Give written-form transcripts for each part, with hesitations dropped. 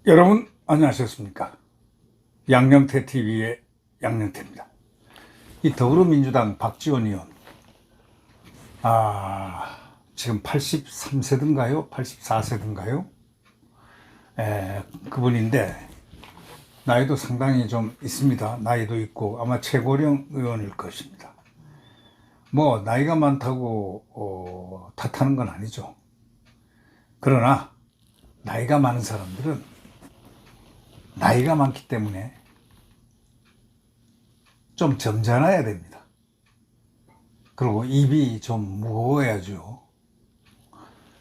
여러분 안녕하셨습니까? 양영태 TV의 양영태입니다. 이 더불어민주당 박지원 의원, 지금 83세든가요? 84세든가요? 그분인데 나이도 상당히 좀 있습니다. 나이도 있고 아마 최고령 의원일 것입니다. 뭐 나이가 많다고 탓하는 건 아니죠. 그러나 나이가 많은 사람들은 나이가 많기 때문에 좀 점잖아야 됩니다. 그리고 입이 좀 무거워야죠.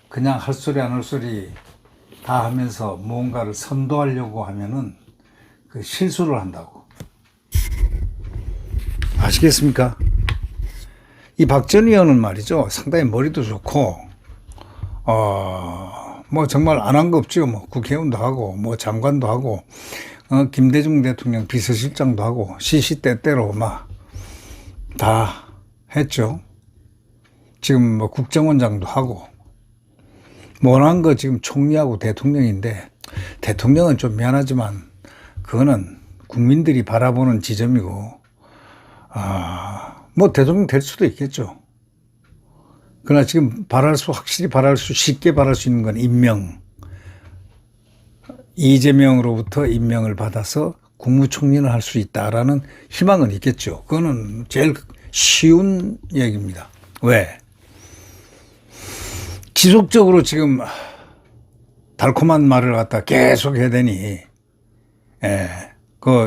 그냥 할 소리 안 할 소리 다 하면서 무언가를 선도하려고 하면은 그 실수를 한다고. 아시겠습니까? 이 박전 의원은 말이죠. 상당히 머리도 좋고, 뭐 정말 안 한 거 없죠. 뭐 국회의원도 하고, 뭐 장관도 하고, 김대중 대통령 비서실장도 하고, 시시때때로 막 다 했죠. 지금 뭐 국정원장도 하고, 못한 거 지금 총리하고 대통령인데, 대통령은 좀 미안하지만, 그거는 국민들이 바라보는 지점이고, 뭐 대통령 될 수도 있겠죠. 그러나 지금 확실히 쉽게 바랄 수 있는 건 임명. 이재명으로부터 임명을 받아서 국무총리는 할 수 있다라는 희망은 있겠죠. 그거는 제일 쉬운 얘기입니다. 왜? 지속적으로 지금 달콤한 말을 갖다 계속 해야 되니,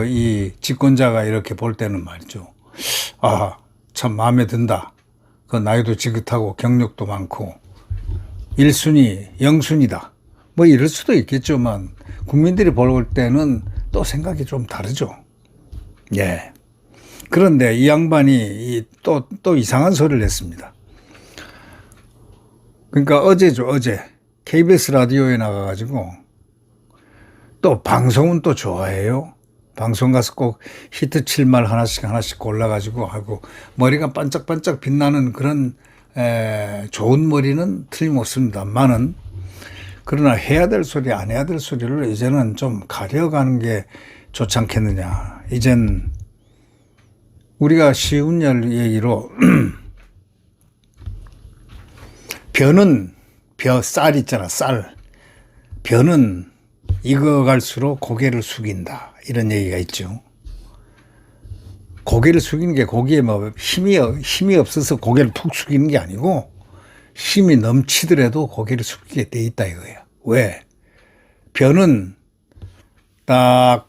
이 집권자가 이렇게 볼 때는 말이죠. 참 마음에 든다. 그 나이도 지긋하고 경력도 많고 1순위, 0순위다. 뭐 이럴 수도 있겠지만 국민들이 볼 때는 또 생각이 좀 다르죠. 그런데 이 양반이 또 이상한 소리를 했습니다. 그러니까 어제 KBS 라디오에 나가가지고 또 방송은 또 좋아해요. 방송 가서 꼭 히트 칠 말 하나씩 골라가지고 하고 머리가 반짝반짝 빛나는 그런 좋은 머리는 틀림없습니다만은, 그러나 해야 될 소리 안 해야 될 소리를 이제는 좀 가려가는 게 좋지 않겠느냐. 이젠 우리가 쉬운 얘기로 쌀 있잖아. 쌀. 벼는 익어갈수록 고개를 숙인다. 이런 얘기가 있죠. 고개를 숙이는 게 거기에 뭐 힘이 없어서 고개를 푹 숙이는 게 아니고 힘이 넘치더라도 고개를 숙이게 돼 있다 이거예요. 왜? 벼는 딱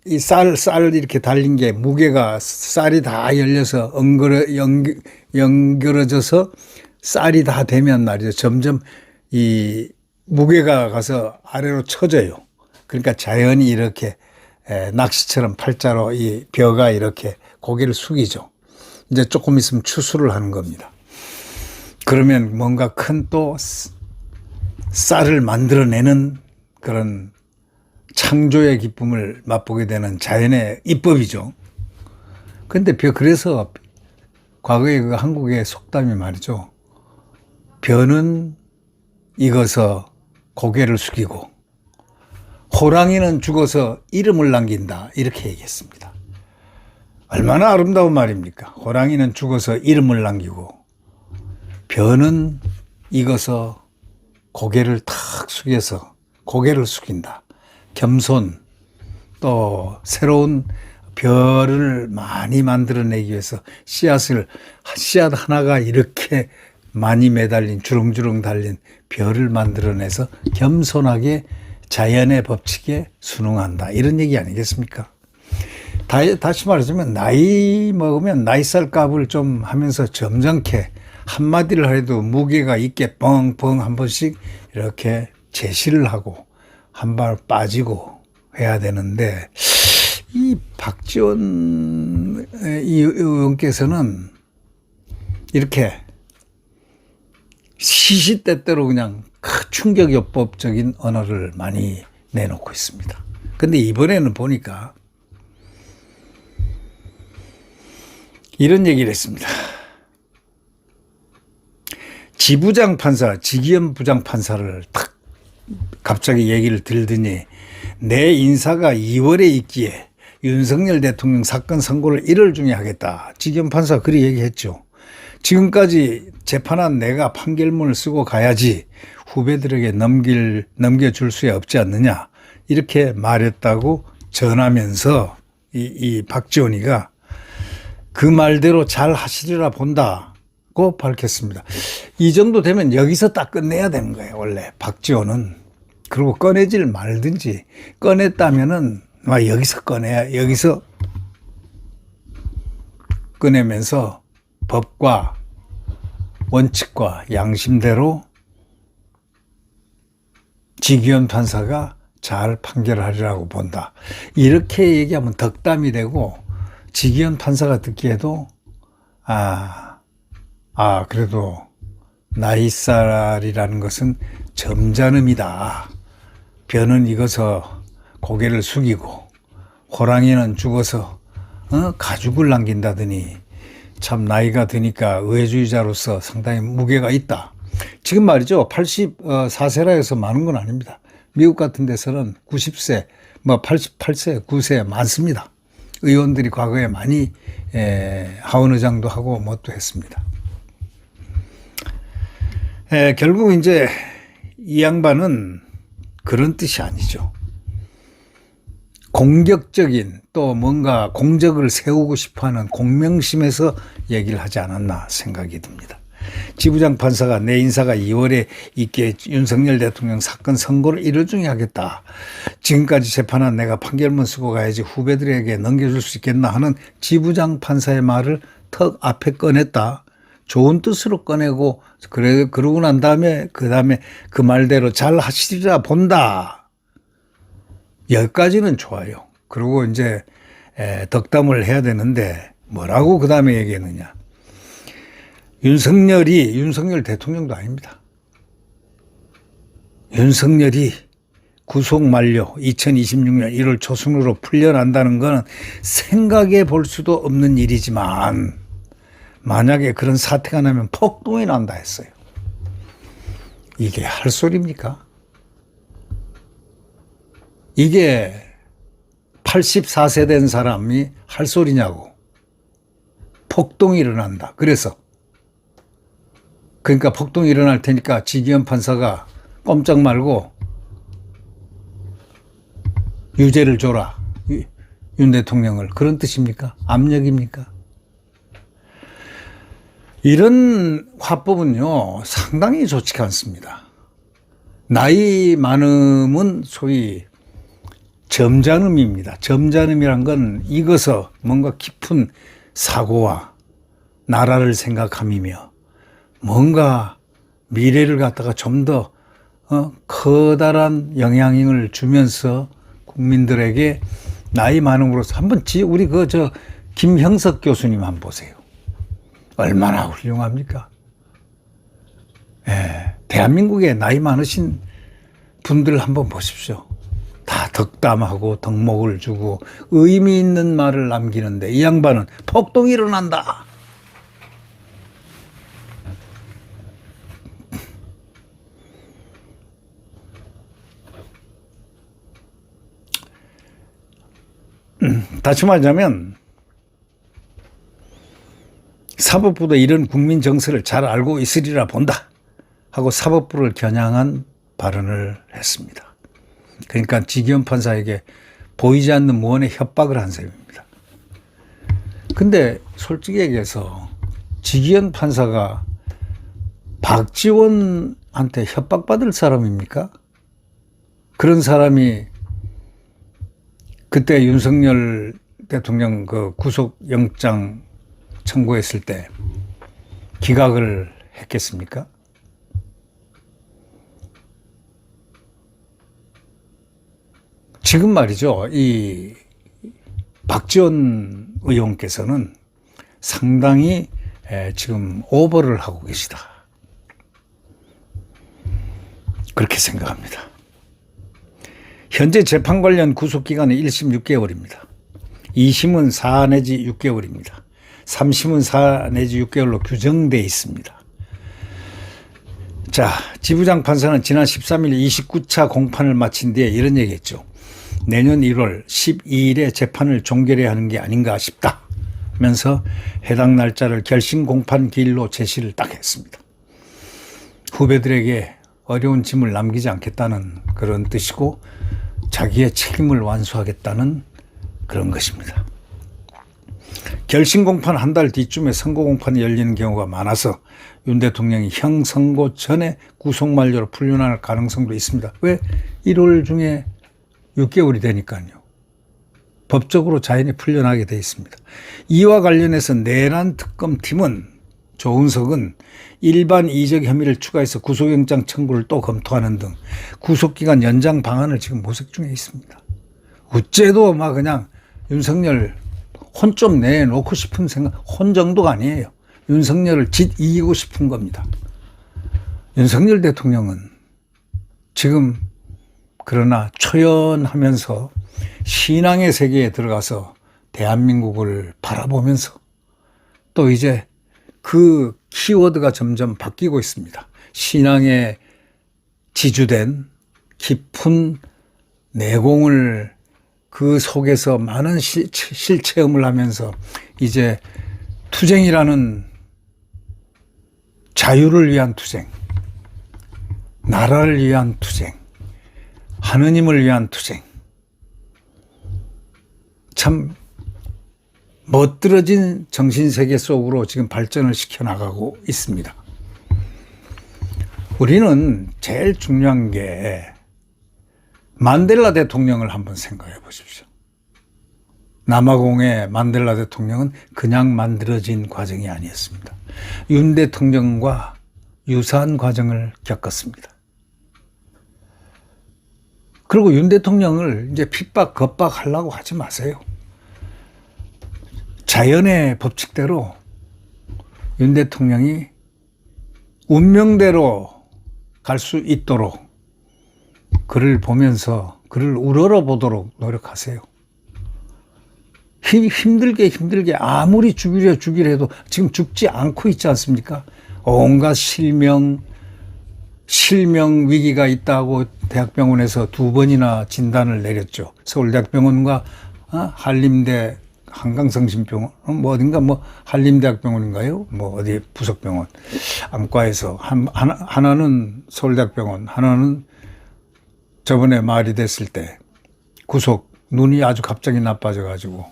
이 쌀 이렇게 달린 게 무게가 쌀이 다 열려서 연결어져서 쌀이 다 되면 말이죠. 점점 이 무게가 가서 아래로 쳐져요. 그러니까 자연히 이렇게 낚시처럼 팔자로 이 벼가 이렇게 고개를 숙이죠. 이제 조금 있으면 추수를 하는 겁니다. 그러면 뭔가 큰 또 쌀을 만들어내는 그런 창조의 기쁨을 맛보게 되는 자연의 이법이죠. 근데 그래서 과거에 그 한국의 속담이 말이죠. 벼는 익어서 고개를 숙이고 호랑이는 죽어서 이름을 남긴다. 이렇게 얘기했습니다. 얼마나 아름다운 말입니까? 호랑이는 죽어서 이름을 남기고 벼는 익어서 고개를 탁 숙여서 고개를 숙인다. 겸손, 또 새로운 벼를 많이 만들어내기 위해서 씨앗 하나가 이렇게 많이 매달린 주렁주렁 달린 벼를 만들어내서 겸손하게 자연의 법칙에 순응한다. 이런 얘기 아니겠습니까? 다시 말하자면 나이 먹으면 나이살 값을 좀 하면서 점잖게 한마디를 해도 무게가 있게 뻥뻥 한 번씩 이렇게 제시를 하고 한 발 빠지고 해야 되는데, 이 박지원 의원께서는 이렇게 시시때때로 그냥 충격요법적인 언어를 많이 내놓고 있습니다. 근데 이번에는 보니까 이런 얘기를 했습니다. 지부장 판사, 지기현 부장판사를 탁 갑자기 얘기를 들더니 내 인사가 2월에 있기에 윤석열 대통령 사건 선고를 1월 중에 하겠다. 지기현 판사가 그리 얘기했죠. 지금까지 재판한 내가 판결문을 쓰고 가야지 후배들에게 넘겨줄 수 없지 않느냐. 이렇게 말했다고 전하면서 이 박지원이가 그 말대로 잘 하시리라 본다고 밝혔습니다. 이 정도 되면 여기서 딱 끝내야 되는 거예요. 원래 박지원은. 그리고 꺼내질 말든지 꺼냈다면은 여기서 여기서 꺼내면서 법과 원칙과 양심대로 지기현 판사가 잘 판결하리라고 본다. 이렇게 얘기하면 덕담이 되고 지기현 판사가 듣기에도 그래도 나이살이라는 것은 점잖음이다. 변은 익어서 고개를 숙이고 호랑이는 죽어서 가죽을 남긴다더니 참 나이가 드니까 의회주의자로서 상당히 무게가 있다. 지금 말이죠. 84세라 해서 많은 건 아닙니다. 미국 같은 데서는 90세, 88세, 9세 많습니다. 의원들이 과거에 많이 하원의장도 하고 뭣도 했습니다. 결국 이제 이 양반은 그런 뜻이 아니죠. 공격적인 또 뭔가 공적을 세우고 싶어하는 공명심에서 얘기를 하지 않았나 생각이 듭니다. 지부장 판사가 내 인사가 2월에 있게 윤석열 대통령 사건 선고를 1월 중에 하겠다. 지금까지 재판한 내가 판결문 쓰고 가야지 후배들에게 넘겨줄 수 있겠나 하는 지부장 판사의 말을 턱 앞에 꺼냈다. 좋은 뜻으로 꺼내고 그러고 난 다음에 그 말대로 잘 하시리라 본다. 여기까지는 좋아요. 그리고 이제 덕담을 해야 되는데 뭐라고 그 다음에 얘기했느냐. 윤석열 대통령도 아닙니다. 윤석열이 구속 만료 2026년 1월 초순으로 풀려난다는 것은 생각해 볼 수도 없는 일이지만 만약에 그런 사태가 나면 폭동이 난다 했어요. 이게 할 소리입니까? 이게 84세 된 사람이 할 소리냐고. 폭동이 일어난다. 그러니까 폭동이 일어날 테니까 지기현 판사가 꼼짝 말고 유죄를 줘라. 윤 대통령을. 그런 뜻입니까? 압력입니까? 이런 화법은요, 상당히 좋지가 않습니다. 나이 많음은 소위 점잖음입니다. 점잖음이란 건 익어서 뭔가 깊은 사고와 나라를 생각함이며 뭔가 미래를 갖다가 좀 더 커다란 영향을 주면서 국민들에게 나이 많음으로써 한번 우리 김형석 교수님 한번 보세요. 얼마나 훌륭합니까? 대한민국에 나이 많으신 분들 한번 보십시오. 다 덕담하고 덕목을 주고 의미 있는 말을 남기는데 이 양반은 폭동이 일어난다. 다시 말하자면 사법부도 이런 국민 정서를 잘 알고 있으리라 본다 하고 사법부를 겨냥한 발언을 했습니다. 그러니까 지기현 판사에게 보이지 않는 무언의 협박을 한 셈입니다. 근데 솔직히 얘기해서 지기현 판사가 박지원한테 협박받을 사람입니까? 그런 사람이 그때 윤석열 대통령 그 구속영장 청구했을 때 기각을 했겠습니까? 지금 말이죠. 이 박지원 의원께서는 상당히 지금 오버를 하고 계시다. 그렇게 생각합니다. 현재 재판 관련 구속기간은 1심 6개월입니다. 2심은 4 내지 6개월입니다. 3심은 4 내지 6개월로 규정돼 있습니다. 자, 지부장 판사는 지난 13일 29차 공판을 마친 뒤에 이런 얘기했죠. 내년 1월 12일에 재판을 종결해야 하는 게 아닌가 싶다 면서 해당 날짜를 결심 공판 기일로 제시를 딱 했습니다. 후배들에게 어려운 짐을 남기지 않겠다는 그런 뜻이고 자기의 책임을 완수하겠다는 그런 것입니다. 결심 공판 한 달 뒤쯤에 선고 공판이 열리는 경우가 많아서 윤 대통령이 형 선고 전에 구속 만료로 풀려날 가능성도 있습니다. 왜? 1월 중에 6개월이 되니까요. 법적으로 자연히 풀려나게 돼 있습니다. 이와 관련해서 내란 특검팀은 조은석은 일반 이적 혐의를 추가해서 구속영장 청구를 또 검토하는 등 구속기간 연장 방안을 지금 모색 중에 있습니다. 어째도 막 그냥 윤석열 혼 좀 내놓고 싶은 생각, 혼 정도가 아니에요. 윤석열을 짓 이기고 싶은 겁니다. 윤석열 대통령은 지금 그러나 초연하면서 신앙의 세계에 들어가서 대한민국을 바라보면서 또 이제 그 키워드가 점점 바뀌고 있습니다. 신앙에 지주된 깊은 내공을 그 속에서 많은 실체험을 하면서 이제 투쟁이라는 자유를 위한 투쟁, 나라를 위한 투쟁, 하느님을 위한 투쟁, 참 멋들어진 정신세계 속으로 지금 발전을 시켜나가고 있습니다. 우리는 제일 중요한 게 만델라 대통령을 한번 생각해 보십시오. 남아공의 만델라 대통령은 그냥 만들어진 과정이 아니었습니다. 윤 대통령과 유사한 과정을 겪었습니다. 그리고 윤 대통령을 이제 핍박, 겁박하려고 하지 마세요. 자연의 법칙대로 윤 대통령이 운명대로 갈 수 있도록 그를 보면서 그를 우러러보도록 노력하세요. 힘들게 아무리 죽이려 해도 지금 죽지 않고 있지 않습니까? 온갖 실명 위기가 있다고 대학병원에서 2번이나 진단을 내렸죠. 서울대학병원과 한림대 한강성심병원, 어딘가 한림대학병원인가요? 어디 부속병원, 안과에서 하나는 서울대학병원, 하나는 저번에 말이 됐을 때 눈이 아주 갑자기 나빠져가지고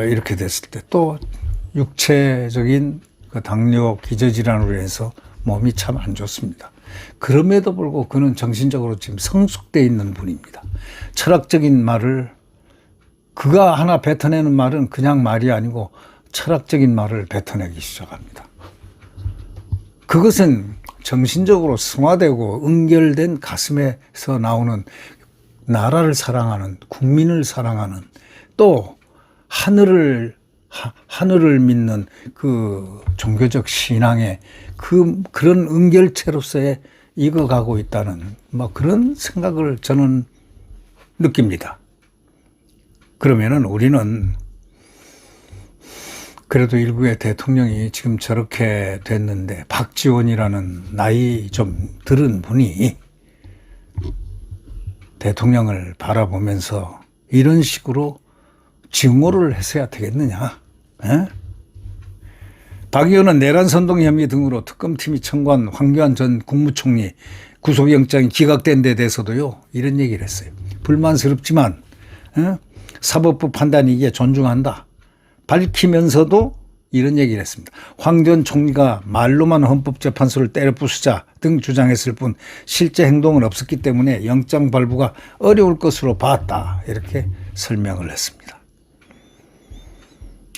이렇게 됐을 때 또 육체적인 그 당뇨 기저질환으로 해서 몸이 참 안 좋습니다. 그럼에도 불구하고 그는 정신적으로 지금 성숙되어 있는 분입니다. 철학적인 말을 그가 하나 뱉어내는 말은 그냥 말이 아니고 철학적인 말을 뱉어내기 시작합니다. 그것은 정신적으로 승화되고 응결된 가슴에서 나오는 나라를 사랑하는, 국민을 사랑하는, 또 하늘을 믿는 그 종교적 신앙의 그런 응결체로서의 익어가고 있다는 그런 생각을 저는 느낍니다. 그러면은 우리는 그래도 일부의 대통령이 지금 저렇게 됐는데 박지원이라는 나이 좀 들은 분이 대통령을 바라보면서 이런 식으로 증오를 했어야 되겠느냐. 박 의원은 내란 선동 혐의 등으로 특검팀이 청구한 황교안 전 국무총리 구속영장이 기각된 데 대해서도요 이런 얘기를 했어요. 불만스럽지만 사법부 판단이기에 존중한다. 밝히면서도 이런 얘기를 했습니다. 황 전 총리가 말로만 헌법재판소를 때려 부수자 등 주장했을 뿐 실제 행동은 없었기 때문에 영장 발부가 어려울 것으로 봤다. 이렇게 설명을 했습니다.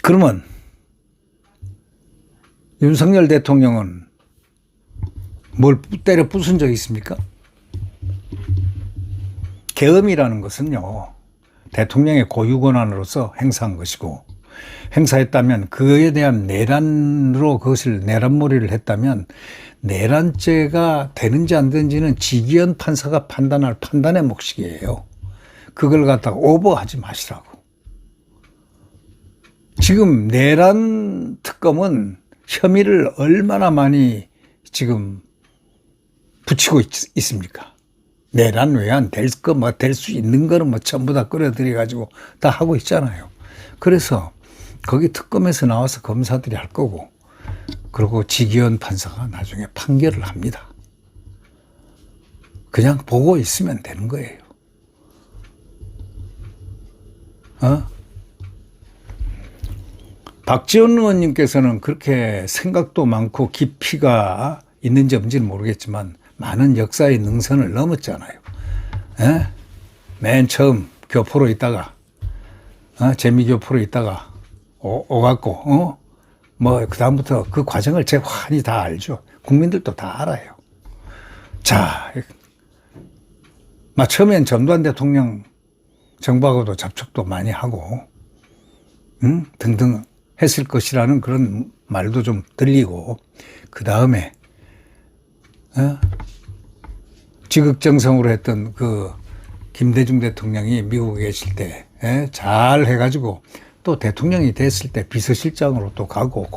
그러면 윤석열 대통령은 뭘 때려 부순 적이 있습니까? 계엄이라는 것은요, 대통령의 고유 권한으로서 행사한 것이고, 행사했다면 그에 대한 내란으로 그것을 내란몰이를 했다면 내란죄가 되는지 안 되는지는 지기현 판사가 판단할 판단의 몫이에요. 그걸 갖다가 오버하지 마시라고. 지금 내란 특검은 혐의를 얼마나 많이 지금 붙이고 있습니까? 내란 외환 될 거 뭐 될 수 있는 거는 뭐 전부 다 끌어들여 가지고 다 하고 있잖아요. 그래서 거기 특검에서 나와서 검사들이 할 거고, 그리고 지기현 판사가 나중에 판결을 합니다. 그냥 보고 있으면 되는 거예요. 박지원 의원님께서는 그렇게 생각도 많고 깊이가 있는지 없는지는 모르겠지만 많은 역사의 능선을 넘었잖아요. 맨 처음 교포로 있다가 재미교포로 있다가 오갔고 뭐 그다음부터 그 과정을 제가 환히 다 알죠. 국민들도 다 알아요. 자, 처음엔 전두환 대통령 정부하고도 접촉도 많이 하고 등등 했을 것이라는 그런 말도 좀 들리고, 그 다음에 지극정성으로 했던 그 김대중 대통령이 미국에 계실 때 잘 해가지고 또 대통령이 됐을 때 비서실장으로 또 가고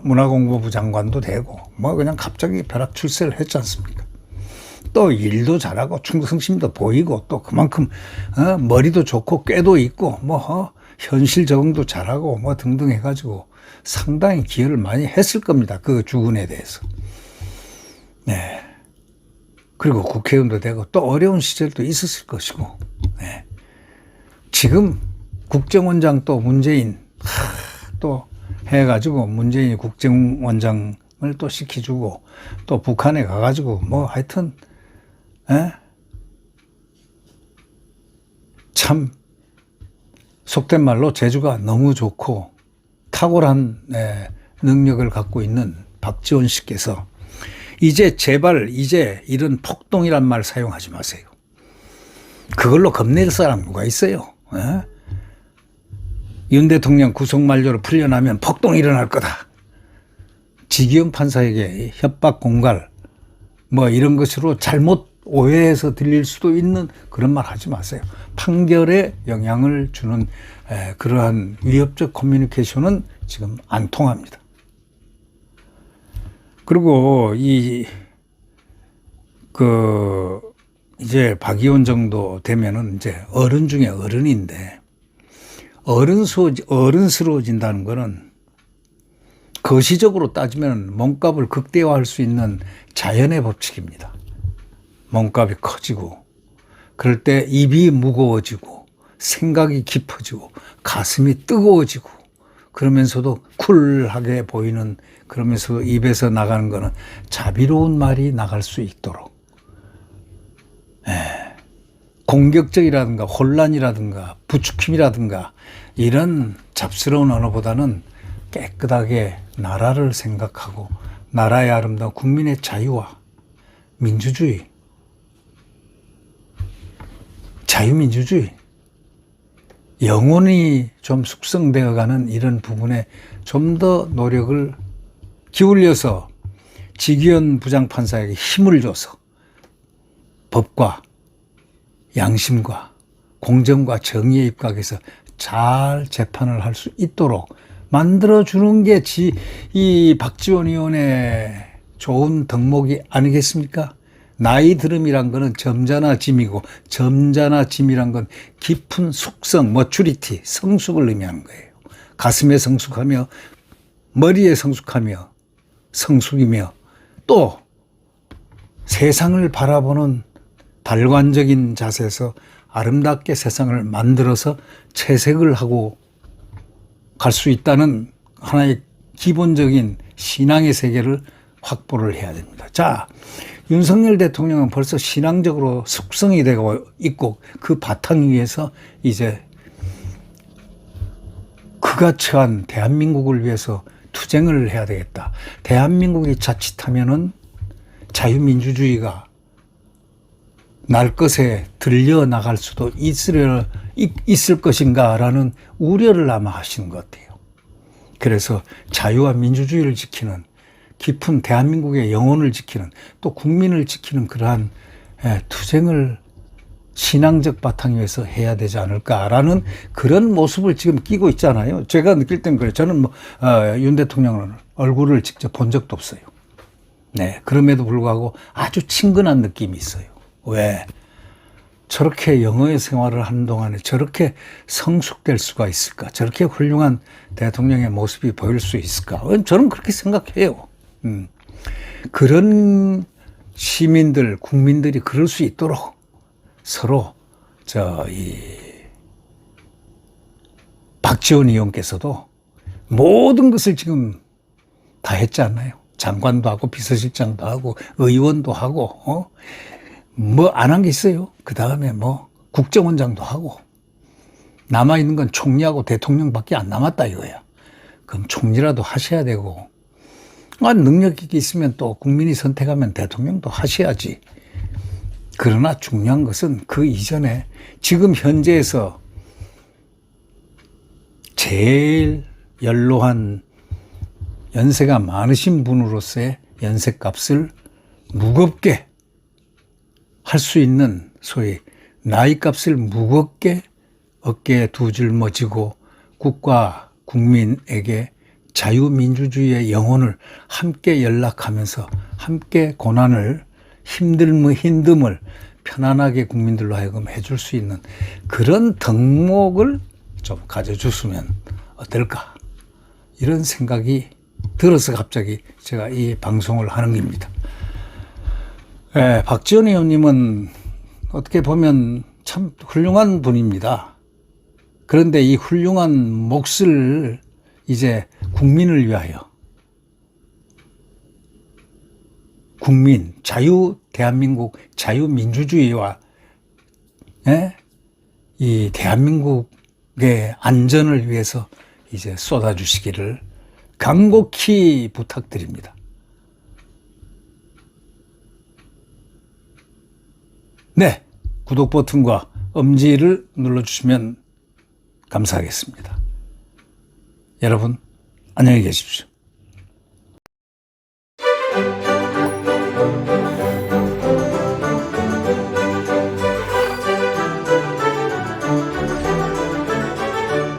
문화공보부 장관도 되고 뭐 그냥 갑자기 벼락출세를 했지 않습니까? 또 일도 잘하고 충성심도 보이고 또 그만큼 머리도 좋고 꾀도 있고 뭐 현실 적응도 잘하고 뭐 등등 해가지고 상당히 기여를 많이 했을 겁니다. 그 주군에 대해서. 네. 그리고 국회의원도 되고 또 어려운 시절도 있었을 것이고. 네. 지금 국정원장 또 문재인 또 해가지고 문재인이 국정원장을 또 시켜주고 또 북한에 가가지고 뭐 하여튼 참 속된 말로 재주가 너무 좋고 탁월한 능력을 갖고 있는 박지원 씨께서 제발 이런 폭동이란 말 사용하지 마세요. 그걸로 겁낼 사람 누가 있어요? 윤 대통령 구속 만료로 풀려나면 폭동이 일어날 거다. 지기현 판사에게 협박 공갈 뭐 이런 것으로 잘못 오해해서 들릴 수도 있는 그런 말 하지 마세요. 판결에 영향을 주는 그러한 위협적 커뮤니케이션은 지금 안 통합니다. 그리고 이제 박 의원 정도 되면은 이제 어른 중에 어른인데, 어른스러워진다는 거는 거시적으로 따지면 몸값을 극대화할 수 있는 자연의 법칙입니다. 몸값이 커지고, 그럴 때 입이 무거워지고, 생각이 깊어지고, 가슴이 뜨거워지고, 그러면서도 쿨하게 보이는, 그러면서 입에서 나가는 거는 자비로운 말이 나갈 수 있도록, 공격적이라든가 혼란이라든가 부추김이라든가 이런 잡스러운 언어보다는 깨끗하게 나라를 생각하고 나라의 아름다운 국민의 자유와 민주주의, 자유민주주의, 영혼이 좀 숙성되어가는 이런 부분에 좀 더 노력을 기울여서 지기현 부장판사에게 힘을 줘서 법과 양심과 공정과 정의에 입각해서 잘 재판을 할 수 있도록 만들어주는 게 이 박지원 의원의 좋은 덕목이 아니겠습니까? 나이 들음이란 거는 점잖아 짐이고, 점잖아 짐이란 건 깊은 숙성, 머추리티, 성숙을 의미하는 거예요. 가슴에 성숙하며 머리에 성숙하며 성숙이며 또 세상을 바라보는 발관적인 자세에서 아름답게 세상을 만들어서 채색을 하고 갈 수 있다는 하나의 기본적인 신앙의 세계를 확보를 해야 됩니다. 자, 윤석열 대통령은 벌써 신앙적으로 숙성이 되고 있고 그 바탕 위에서 이제 그가 처한 대한민국을 위해서 투쟁을 해야 되겠다. 대한민국이 자칫하면은 자유민주주의가 날 것에 들려 나갈 수도 있을 것인가라는 우려를 아마 하시는 것 같아요. 그래서 자유와 민주주의를 지키는 깊은 대한민국의 영혼을 지키는 또 국민을 지키는 그러한 투쟁을 신앙적 바탕 위에서 해야 되지 않을까라는 그런 모습을 지금 띄고 있잖아요. 제가 느낄 땐 그래요. 저는 윤 대통령을 얼굴을 직접 본 적도 없어요. 네. 그럼에도 불구하고 아주 친근한 느낌이 있어요. 왜? 저렇게 영어의 생활을 하는 동안에 저렇게 성숙될 수가 있을까? 저렇게 훌륭한 대통령의 모습이 보일 수 있을까? 저는 그렇게 생각해요. 그런 시민들, 국민들이 그럴 수 있도록 서로 박지원 의원께서도 모든 것을 지금 다 했잖아요. 장관도 하고 비서실장도 하고 의원도 하고 뭐 안 한 게 있어요. 그 다음에 뭐 국정원장도 하고 남아있는 건 총리하고 대통령밖에 안 남았다 이거야. 그럼 총리라도 하셔야 되고 능력이 있으면 또 국민이 선택하면 대통령도 하셔야지. 그러나 중요한 것은 그 이전에 지금 현재에서 제일 연로한 연세가 많으신 분으로서의 연세값을 무겁게 할 수 있는 소위 나이값을 무겁게 어깨에 두 짊어지고 국가 국민에게 자유민주주의의 영혼을 함께 연락하면서 함께 고난을 힘듦을 편안하게 국민들로 하여금 해줄 수 있는 그런 덕목을 좀 가져줬으면 어떨까 이런 생각이 들어서 갑자기 제가 이 방송을 하는 겁니다. 박지원 의원님은 어떻게 보면 참 훌륭한 분입니다. 그런데 이 훌륭한 몫을 이제 국민을 위하여 대한민국 자유민주주의와 이 대한민국의 안전을 위해서 이제 쏟아주시기를 간곡히 부탁드립니다. 네, 구독 버튼과 엄지를 눌러주시면 감사하겠습니다. 여러분, 안녕히 계십시오.